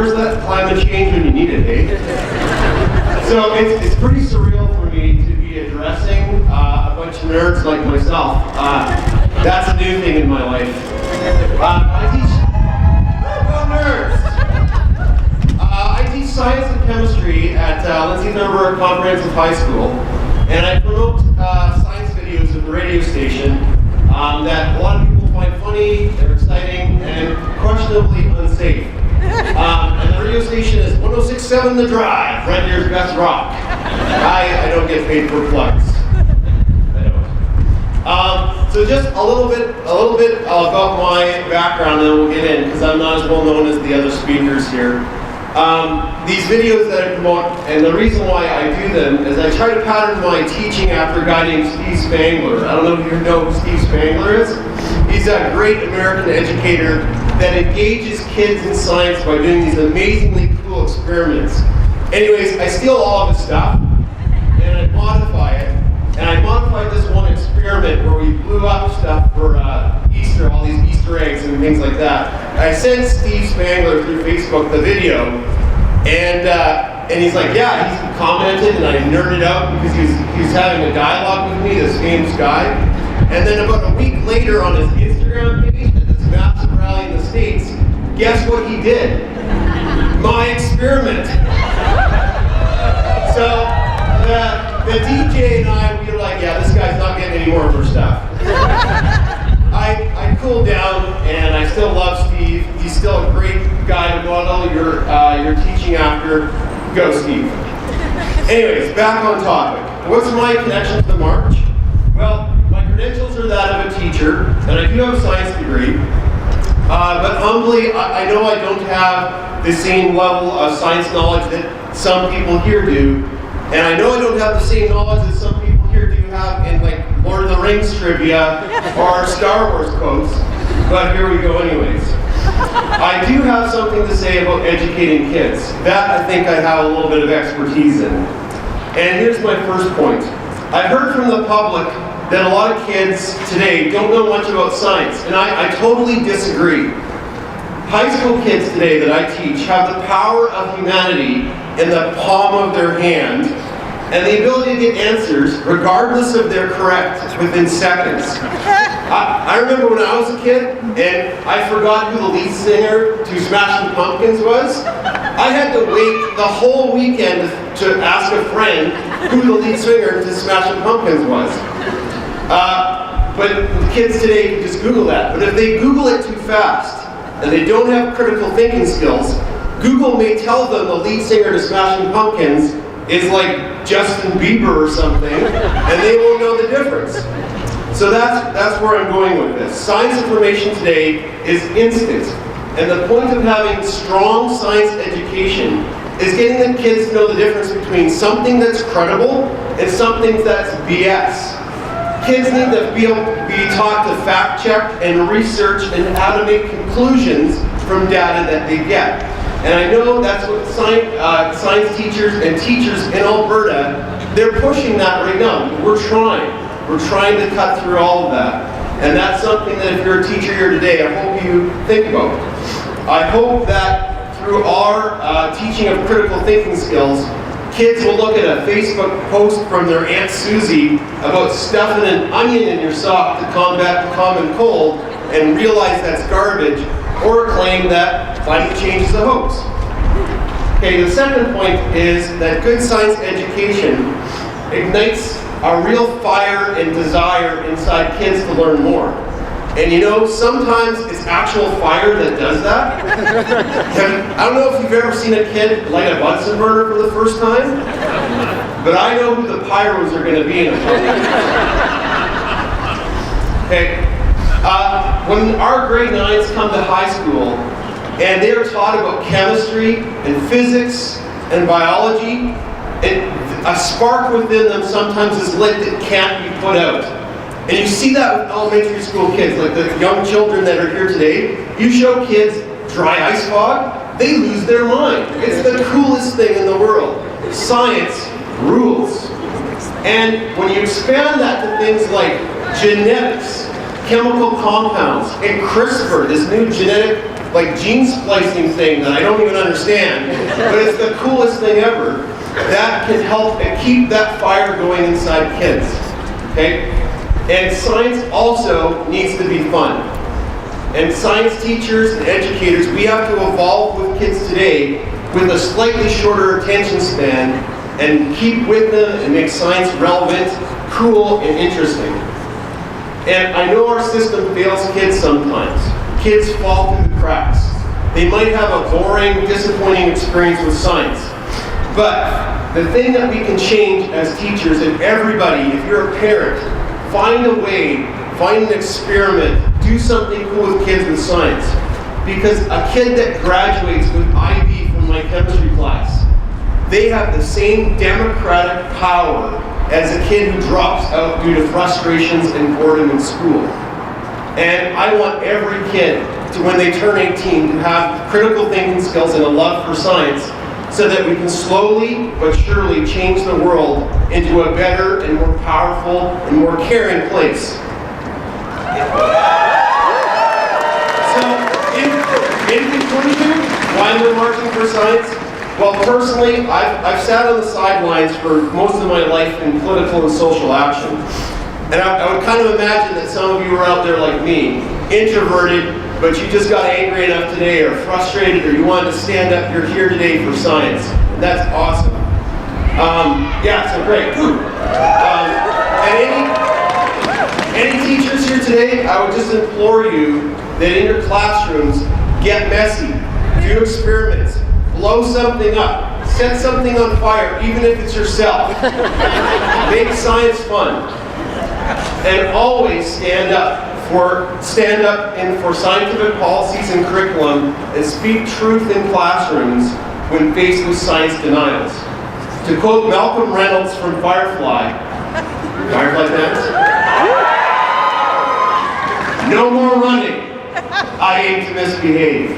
where's that climate change when you need it, eh? So it's pretty surreal for me to be addressing a bunch of nerds like myself. That's a new thing in my life. I teach science and chemistry at Lindsay Thunberg Comprehensive High School, and I promote science videos at the radio station that a lot of people find funny, they're exciting, and questionably unsafe. And the radio station is 106.7 The Drive, Red Deer's best rock. I don't get paid for plugs. I don't. So just a little bit about my background, and then we'll get in, because I'm not as well known as the other speakers here. These videos that I promote, and the reason why I do them is I try to pattern my teaching after a guy named Steve Spangler. I don't know if you know who Steve Spangler is. He's a great American educator that engages kids in science by doing these amazingly cool experiments. Anyways, I steal all of his stuff, and I modify it. And I modified this one experiment where we blew up stuff for Easter, all these Easter eggs and things like that. I sent Steve Spangler through Facebook the video, and he's like, yeah, he's commented, and I nerded out because he was having a dialogue with me, this famous guy. And then about a week later on his Instagram page at this massive rally in the States, guess what he did? My experiment. So the DJ and I, we were like, yeah, this guy's not getting any more of her stuff. I cooled down, and I still love Steve. He's still a great guy to model your teaching after. Go, Steve. Anyways, back on topic. What's my connection to the March? Well, my credentials are that of a teacher, and I do have a science degree. But humbly, I know I don't have the same level of science knowledge that some people here do. And I know I don't have the same knowledge that some people here do have in like Lord of the Rings trivia or Star Wars quotes, but here we go anyways. I do have something to say about educating kids. That I think I have a little bit of expertise in. And here's my first point. I've heard from the public that a lot of kids today don't know much about science, and I totally disagree. High school kids today that I teach have the power of humanity in the palm of their hand, and the ability to get answers, regardless of their correct, within seconds. I remember when I was a kid, and I forgot who the lead singer to Smashing Pumpkins was. I had to wait the whole weekend to ask a friend who the lead singer to Smashing Pumpkins was. But the kids today can just Google that. But if they Google it too fast, and they don't have critical thinking skills, Google may tell them the lead singer to Smashing Pumpkins is like Justin Bieber or something, and they won't know the difference. So that's where I'm going with this. Science information today is instant, and the point of having strong science education is getting the kids to know the difference between something that's credible and something that's BS. Kids need to be taught to fact check and research and how to make conclusions from data that they get. And I know that's what science teachers and teachers in Alberta, they're pushing that right now. We're trying to cut through all of that. And that's something that if you're a teacher here today, I hope you think about. I hope that through our teaching of critical thinking skills, kids will look at a Facebook post from their Aunt Susie about stuffing an onion in your sock to combat the common cold and realize that's garbage, or claim that climate change is a hoax. Okay, the second point is that good science education ignites a real fire and desire inside kids to learn more. And you know, sometimes it's actual fire that does that. I don't know if you've ever seen a kid light a Bunsen burner for the first time, but I know who the pyros are going to be in a couple. Okay, when our grade 9s come to high school, and they are taught about chemistry and physics and biology, a spark within them sometimes is lit that can't be put out. And you see that with elementary school kids, like the young children that are here today. You show kids dry ice fog, they lose their mind. It's the coolest thing in the world. Science rules. And when you expand that to things like genetics, chemical compounds, and CRISPR, this new genetic like gene splicing thing that I don't even understand, but it's the coolest thing ever, that can help and keep that fire going inside kids, okay? And science also needs to be fun. And science teachers and educators, we have to evolve with kids today with a slightly shorter attention span and keep with them and make science relevant, cool, and interesting. And I know our system fails kids sometimes. Kids fall through the cracks. They might have a boring, disappointing experience with science. But the thing that we can change as teachers, and everybody, if you're a parent, find a way, find an experiment, do something cool with kids with science. Because a kid that graduates with IB from my chemistry class, they have the same democratic power as a kid who drops out due to frustrations and boredom in school. And I want every kid to, when they turn 18, to have critical thinking skills and a love for science, so that we can slowly but surely change the world into a better and more powerful and more caring place. So, in conclusion, why am I marching for science? Well, personally, I've sat on the sidelines for most of my life in political and social action. And I would kind of imagine that some of you are out there like me, introverted, but you just got angry enough today, or frustrated, or you wanted to stand up, you're here today for science. And that's awesome. Yeah, so great. And any teachers here today, I would just implore you that in your classrooms, get messy, do experiments, blow something up, set something on fire, even if it's yourself. Make science fun. And always stand up for scientific policies and curriculum, and speak truth in classrooms when faced with science denials. To quote Malcolm Reynolds from Firefly fans? No more running. I aim to misbehave.